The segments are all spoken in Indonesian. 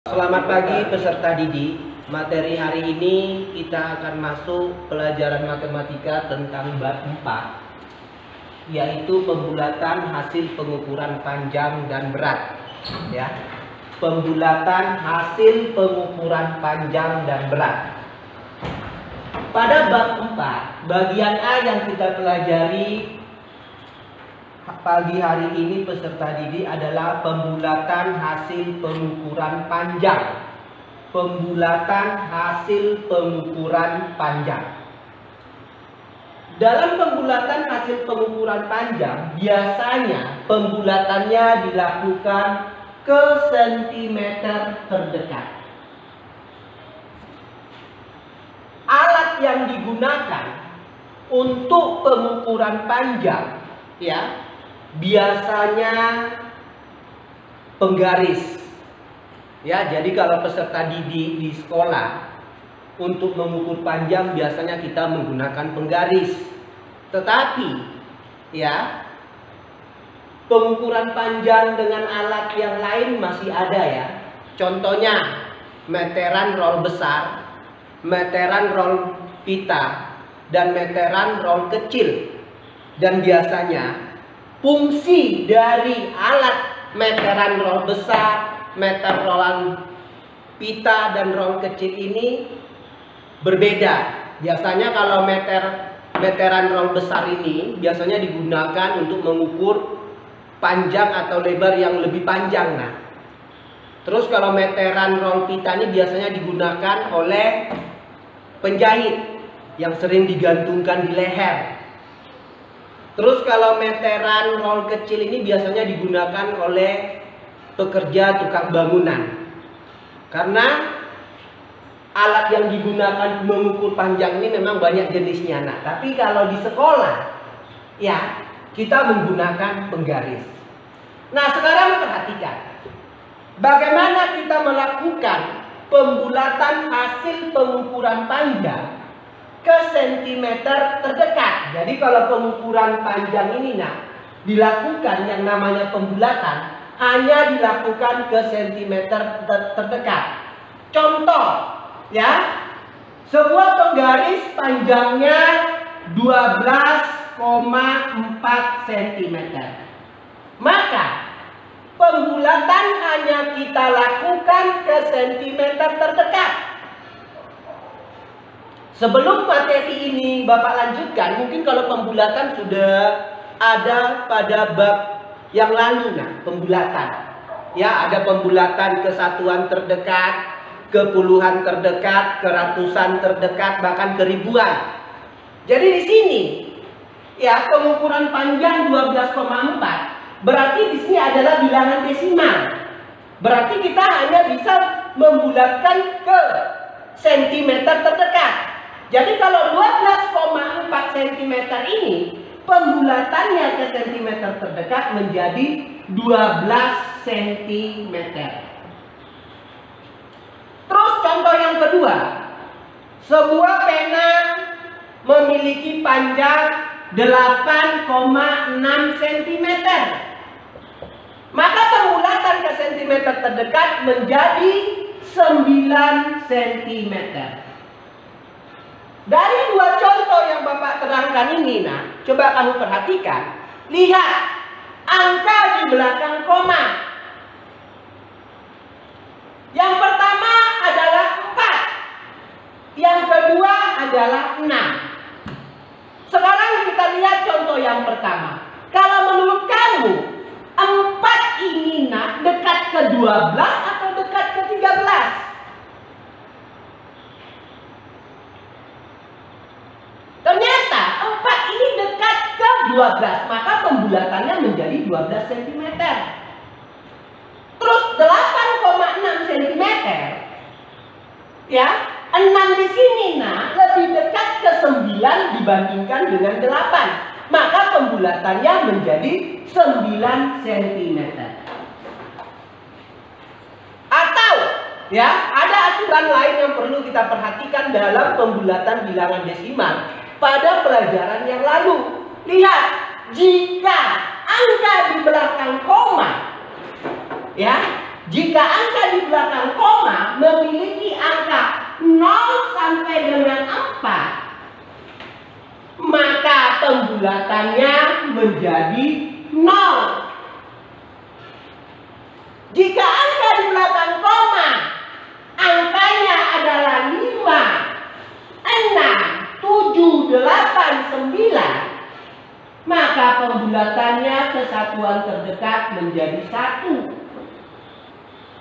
Selamat pagi peserta didik. Materi hari ini kita akan masuk pelajaran matematika tentang bab 4, yaitu pembulatan hasil pengukuran panjang dan berat. Ya, pembulatan hasil pengukuran panjang dan berat. Pada bab 4, bagian A yang kita pelajari pagi hari ini peserta didik adalah pembulatan hasil pengukuran panjang. Pembulatan hasil pengukuran panjang. Dalam pembulatan hasil pengukuran panjang, biasanya pembulatannya dilakukan ke sentimeter terdekat. Alat yang digunakan untuk pengukuran panjang, ya, biasanya penggaris. Ya, jadi kalau peserta didik di sekolah untuk mengukur panjang biasanya kita menggunakan penggaris. Tetapi ya, pengukuran panjang dengan alat yang lain masih ada ya. Contohnya meteran roll besar, meteran roll pita, dan meteran roll kecil. Dan biasanya fungsi dari alat meteran roll besar, meter roll pita, dan roll kecil ini berbeda. Biasanya kalau meteran roll besar ini biasanya digunakan untuk mengukur panjang atau lebar yang lebih panjang. Nah, terus kalau meteran roll pita ini biasanya digunakan oleh penjahit yang sering digantungkan di leher. Terus kalau meteran roll kecil ini biasanya digunakan oleh pekerja tukang bangunan. Karena alat yang digunakan mengukur panjang ini memang banyak jenisnya. Nah, tapi kalau di sekolah ya kita menggunakan penggaris. Nah, sekarang perhatikan bagaimana kita melakukan pembulatan hasil pengukuran panjang ke sentimeter terdekat. Jadi kalau pengukuran panjang ini dilakukan yang namanya pembulatan hanya dilakukan ke sentimeter terdekat. Contoh ya, sebuah penggaris panjangnya 12,4 cm. Maka pembulatan hanya kita lakukan ke sentimeter terdekat. Sebelum materi ini Bapak lanjutkan, mungkin kalau pembulatan sudah ada pada bab yang lalu. Nah, pembulatan ya, ada pembulatan ke satuan terdekat, ke puluhan terdekat, ke ratusan terdekat, bahkan ke ribuan. Jadi di sini ya, pengukuran panjang 12,4 berarti di sini adalah bilangan desimal. Berarti kita hanya bisa membulatkan ke sentimeter terdekat. Jadi kalau 12,4 cm ini pembulatannya ke sentimeter terdekat menjadi 12 cm. Terus contoh yang kedua, sebuah pena memiliki panjang 8,6 cm. Maka pembulatan ke sentimeter terdekat menjadi 9 cm. Dari dua contoh yang Bapak terangkan ini, coba kamu perhatikan. Lihat angka di belakang koma. Yang pertama adalah 4. Yang kedua adalah 6. Sekarang kita lihat contoh yang pertama. Kalau menurut kamu 4 ini dekat ke 12 atau dekat ke 13? Ternyata 4 ini dekat ke 12, maka pembulatannya menjadi 12 cm. Terus 8,6 cm. Ya, 6 di sini lebih dekat ke 9 dibandingkan dengan 8. Maka pembulatannya menjadi 9 cm. Atau ya, ada aturan lain yang perlu kita perhatikan dalam pembulatan bilangan desimal pada pelajaran yang lalu. Lihat, jika angka di belakang koma ya Jika angka di belakang koma memiliki angka 0 sampai dengan 4, maka pembulatannya menjadi 0. Jika angka di belakang koma angkanya adalah 5, 6, 7, 8, 9, maka pembulatannya ke satuan terdekat menjadi 1.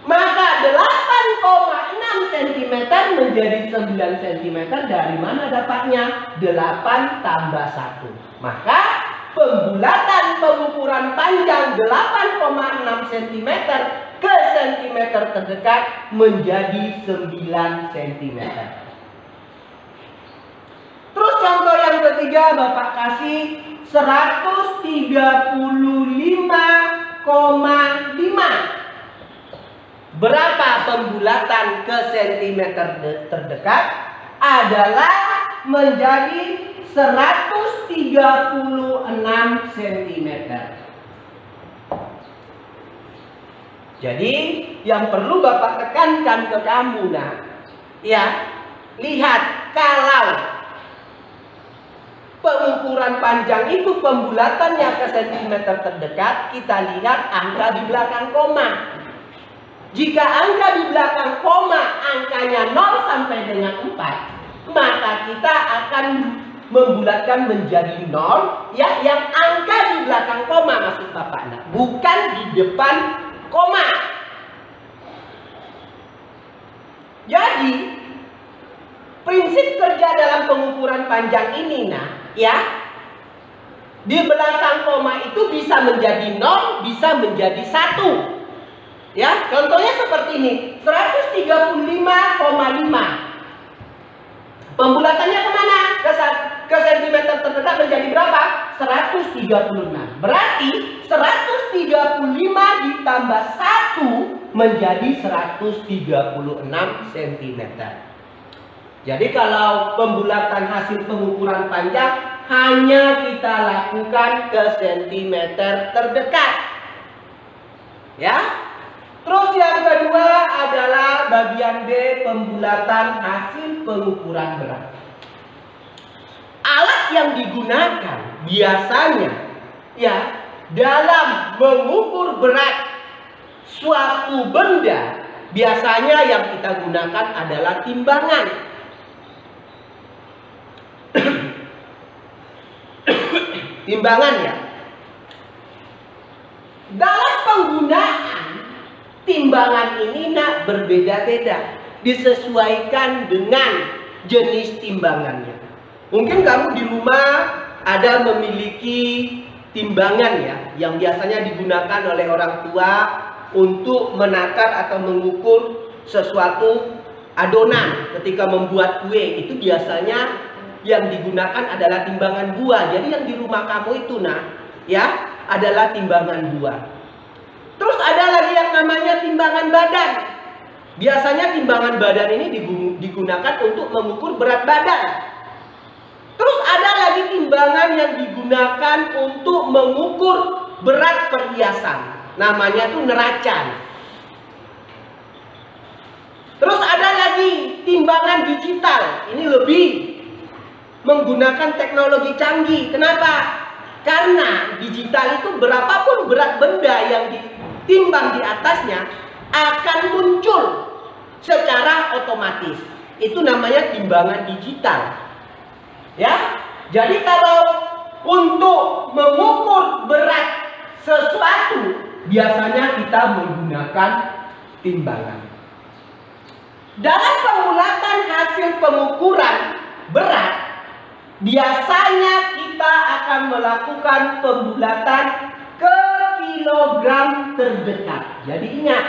Maka 8,6 cm menjadi 9 cm. Dari mana dapatnya? 8 tambah 1. Maka pembulatan pengukuran panjang 8,6 cm ke sentimeter terdekat menjadi 9 cm. Terus contoh yang ketiga Bapak kasih 135,5. Berapa pembulatan ke sentimeter terdekat? Adalah menjadi 136 cm. Jadi yang perlu Bapak tekankan ke kamu ya, lihat kalau pengukuran panjang itu pembulatannya ke sentimeter terdekat, kita lihat angka di belakang koma. Jika angka di belakang koma angkanya 0 sampai dengan 4, maka kita akan membulatkan menjadi 0 ya, yang angka di belakang koma maksud Bapak, bukan di depan koma. Jadi prinsip kerja dalam pengukuran panjang ini ya, di belakang koma itu bisa menjadi 0, bisa menjadi 1. Ya, contohnya seperti ini, 135,5. Pembulatannya kemana? Ke sentimeter terdekat menjadi berapa? 136. Berarti 135 ditambah 1 menjadi 136 cm. Jadi kalau pembulatan hasil pengukuran panjang hanya kita lakukan ke sentimeter terdekat. Ya. Terus yang kedua adalah bagian B, pembulatan hasil pengukuran berat. Alat yang digunakan biasanya ya dalam mengukur berat suatu benda, biasanya yang kita gunakan adalah timbangan. Timbangan ya. Dalam penggunaan timbangan ini berbeda-beda, disesuaikan dengan jenis timbangannya. Mungkin kamu di rumah ada memiliki timbangan ya, yang biasanya digunakan oleh orang tua untuk menakar atau mengukur sesuatu adonan. Ketika membuat kue itu biasanya yang digunakan adalah timbangan buah. Jadi yang di rumah kamu itu ya adalah timbangan buah. Terus ada lagi yang namanya timbangan badan. Biasanya timbangan badan ini digunakan untuk mengukur berat badan. Terus ada lagi timbangan yang digunakan untuk mengukur berat perhiasan. Namanya tuh neracan. Terus ada lagi timbangan digital. Ini lebih menggunakan teknologi canggih. Kenapa? Karena digital itu berapapun berat benda yang ditimbang di atasnya akan muncul secara otomatis. Itu namanya timbangan digital. Ya. Jadi kalau untuk mengukur berat sesuatu biasanya kita menggunakan timbangan. Dalam pembulatan hasil pengukuran berat, biasanya kita akan melakukan pembulatan ke kilogram terdekat. Jadi ingat,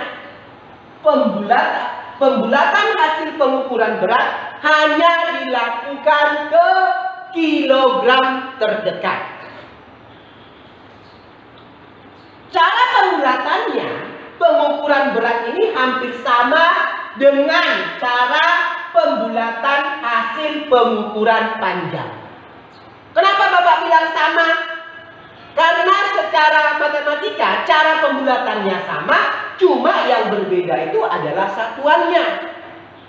pembulatan hasil pengukuran berat hanya dilakukan ke kilogram terdekat. Cara pembulatannya, pengukuran berat ini hampir sama dengan cara pembulatan hasil pengukuran panjang. Kenapa Bapak bilang sama? Karena secara matematika cara pembulatannya sama, cuma yang berbeda itu adalah satuannya.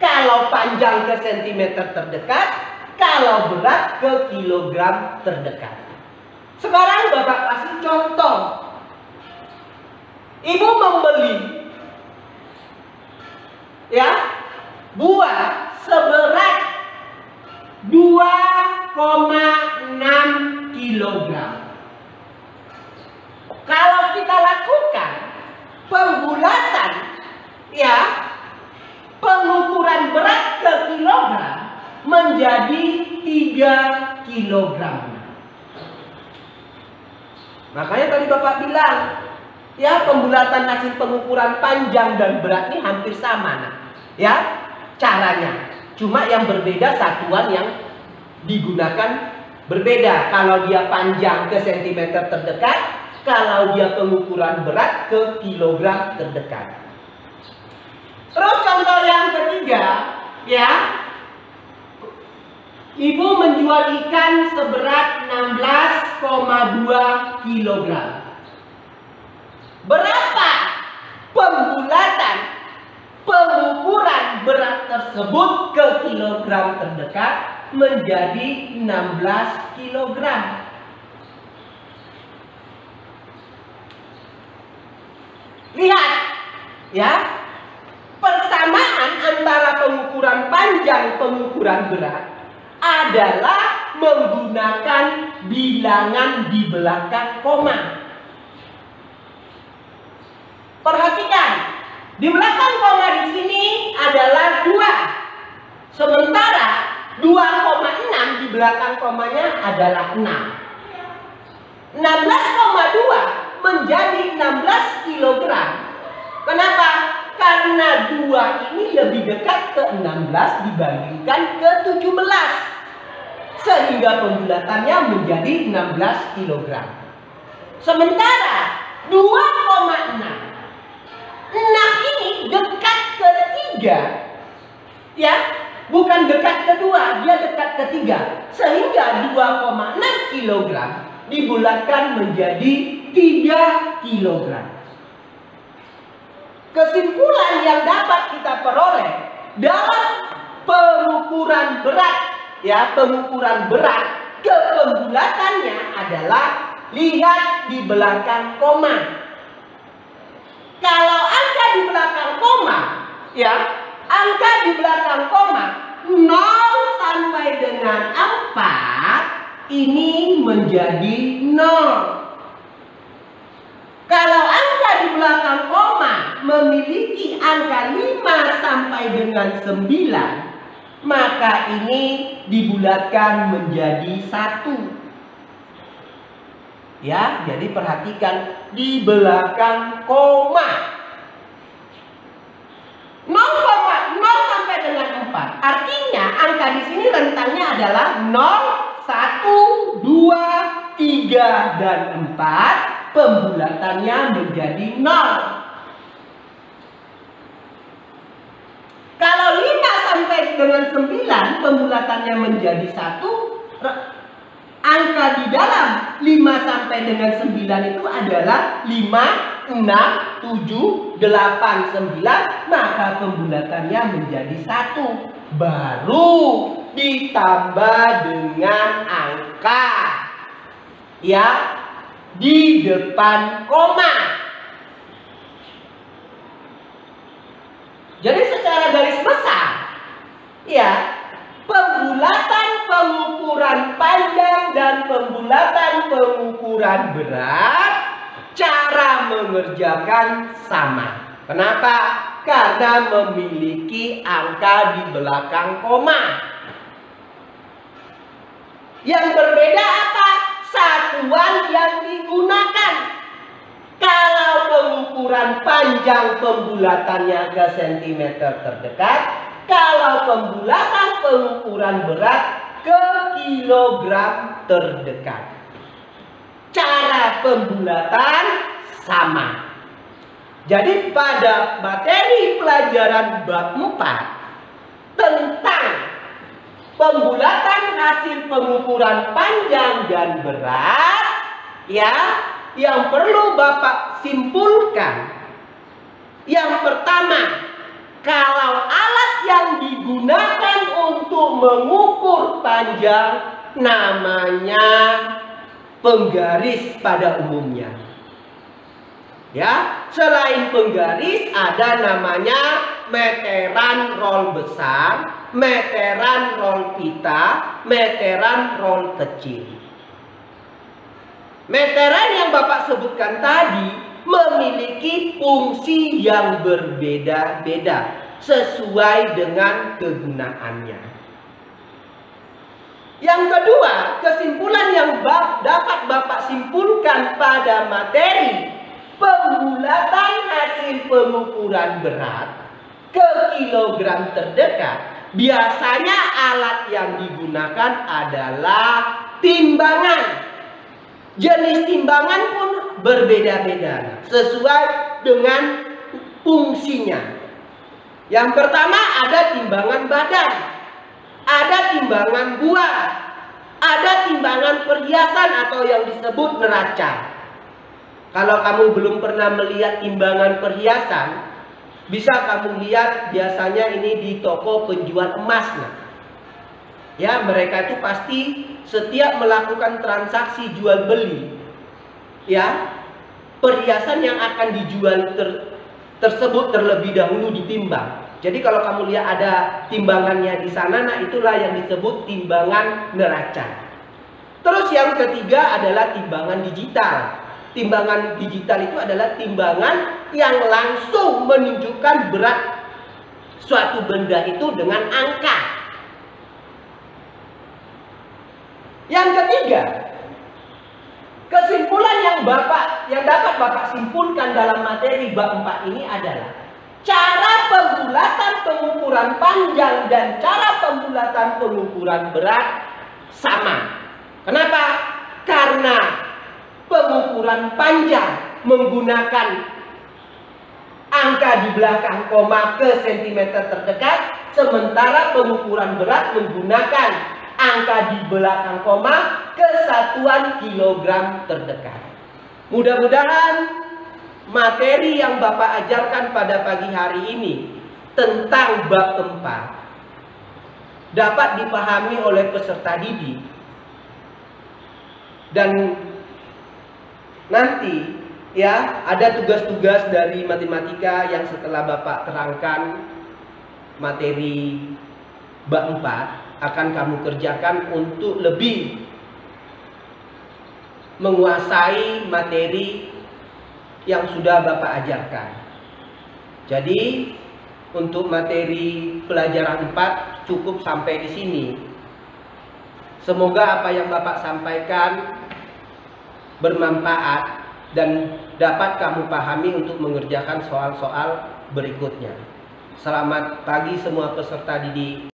Kalau panjang ke sentimeter terdekat, kalau berat ke kilogram terdekat. Sekarang Bapak kasih contoh. Ibu membeli buah seberat 2,6 kilogram. Kalau kita lakukan pembulatan pengukuran berat ke kilogram menjadi 3 kilogram. Makanya tadi Bapak bilang, pembulatan hasil pengukuran panjang dan berat ini hampir sama, caranya. Cuma yang berbeda satuan yang digunakan berbeda. Kalau dia panjang ke sentimeter terdekat, kalau dia pengukuran berat ke kilogram terdekat. Terus contoh yang ketiga, Ibu menjual ikan seberat 16,2 kilogram. Berapa pembulatan pengukuran berat tersebut ke kilogram terdekat menjadi 16 kilogram? Lihat, persamaan antara pengukuran panjang pengukuran berat adalah menggunakan bilangan di belakang koma. Perhatikan, di belakang koma di sini adalah 2. Sementara 2,6 di belakang komanya adalah 6. 16,2 menjadi 16 kilogram. Kenapa? Karena 2 ini lebih dekat ke 16 dibandingkan ke 17. Sehingga pembulatannya menjadi 16 kilogram. Sementara 2,6 ini dekat ke 3. Bukan dekat ke 2, dia dekat ke 3. Sehingga 2,6 kilogram dibulatkan menjadi 3 kilogram. Kesimpulan yang dapat kita peroleh dalam pengukuran berat, pengukuran berat ke pembulatannya adalah lihat di belakang koma. Kalau angka di belakang koma, angka di belakang koma 0 sampai dengan 4 ini menjadi 0. Kalau angka di belakang koma memiliki angka 5 sampai dengan 9, maka ini dibulatkan menjadi 1. Jadi perhatikan di belakang koma 0,0 sampai dengan 4. Artinya angka di sini rentangnya adalah 0, 1, 2, 3, dan 4. Pembulatannya menjadi 0. Kalau 5 sampai dengan 9 pembulatannya menjadi 1. Angka di dalam 5 sampai dengan 9 itu adalah 5, 6, 7, 8, 9. Maka pembulatannya menjadi 1. Baru ditambah dengan angka di depan koma. Jadi secara garis besar, pembulatan pengukuran panjang dan pembulatan pengukuran berat cara mengerjakan sama. Kenapa? Karena memiliki angka di belakang koma. Yang berbeda apa? Satuan yang digunakan. Kalau pengukuran panjang pembulatannya ke sentimeter terdekat, kalau pembulatan pengukuran berat ke kilogram terdekat. Cara pembulatan sama. Jadi pada materi pelajaran bab 4 tentang pembulatan hasil pengukuran panjang dan berat, yang perlu Bapak simpulkan, Yang pertama, kalau alat yang digunakan untuk mengukur panjang namanya penggaris pada umumnya. Ya, selain penggaris ada namanya meteran roll besar, meteran roll pita, meteran roll kecil. Meteran yang Bapak sebutkan tadi memiliki fungsi yang berbeda-beda sesuai dengan kegunaannya. Yang kedua, kesimpulan yang dapat Bapak simpulkan pada materi pembulatan hasil pengukuran berat ke kilogram terdekat, biasanya alat yang digunakan adalah timbangan. Jenis timbangan pun berbeda-beda sesuai dengan fungsinya. Yang pertama ada timbangan badan, ada timbangan buah, ada timbangan perhiasan atau yang disebut neraca. Kalau kamu belum pernah melihat timbangan perhiasan, bisa kamu lihat biasanya ini di toko penjual emas. Nah, ya, mereka itu pasti setiap melakukan transaksi jual beli, ya, perhiasan yang akan dijual tersebut terlebih dahulu ditimbang. Jadi kalau kamu lihat ada timbangannya di sana, nah itulah yang disebut timbangan neraca. Terus yang ketiga adalah timbangan digital. Timbangan digital itu adalah timbangan yang langsung menunjukkan berat suatu benda itu dengan angka. Yang ketiga, kesimpulan yang dapat Bapak simpulkan dalam materi bab 4 ini adalah cara pembulatan pengukuran panjang dan cara pembulatan pengukuran berat sama. Kenapa? Karena pengukuran panjang menggunakan angka di belakang koma ke sentimeter terdekat, sementara pengukuran berat menggunakan angka di belakang koma ke satuan kilogram terdekat. Mudah-mudahan materi yang Bapak ajarkan pada pagi hari ini tentang bab 4 dapat dipahami oleh peserta didik, dan nanti ya ada tugas-tugas dari matematika yang setelah Bapak terangkan materi bab 4 akan kamu kerjakan untuk lebih menguasai materi yang sudah Bapak ajarkan. Jadi untuk materi pelajaran 4 cukup sampai di sini. Semoga apa yang Bapak sampaikan bermanfaat dan dapat kamu pahami untuk mengerjakan soal-soal berikutnya. Selamat pagi semua peserta didik.